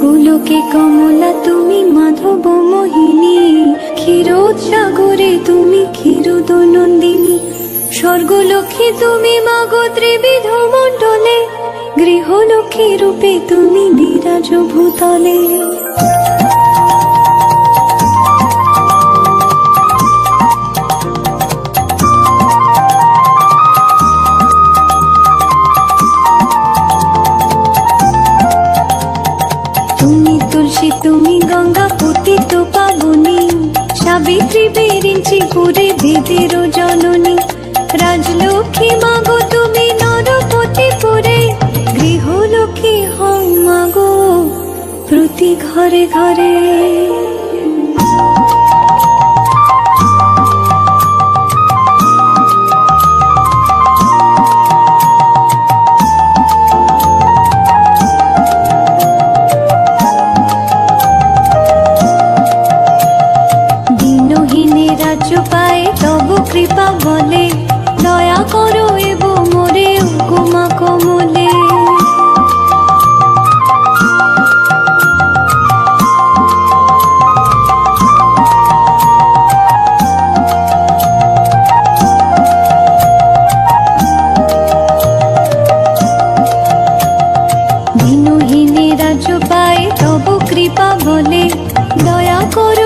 গোলোকে কমলা তুমি মাধব মোহিনী, ক্ষীরোৎসাগরে তুমি ক্ষীরোদনন্দিনী। স্বর্গলক্ষ্মী তুমি মাগো ত্রিবিধ মণ্ডলে, গৃহলক্ষ্মী রূপে তুমি বিরাজ ভূতলে। তুমি তুলসী তুমি গঙ্গা পতিত পাবনী, সাবিত্রী বিরিঞ্চি করে বেদের জননী। রাজলক্ষ্মী মাগো তুমি নরপতি পুরে, গৃহলক্ষ্মী হও মাগো প্রতি ঘরে ঘরে। তব কৃপা বলে, দয়া করো এব মোরে উপমা কমলে। দিনহীনে রাজ্য পায় তব কৃপা বলে, দয়া করো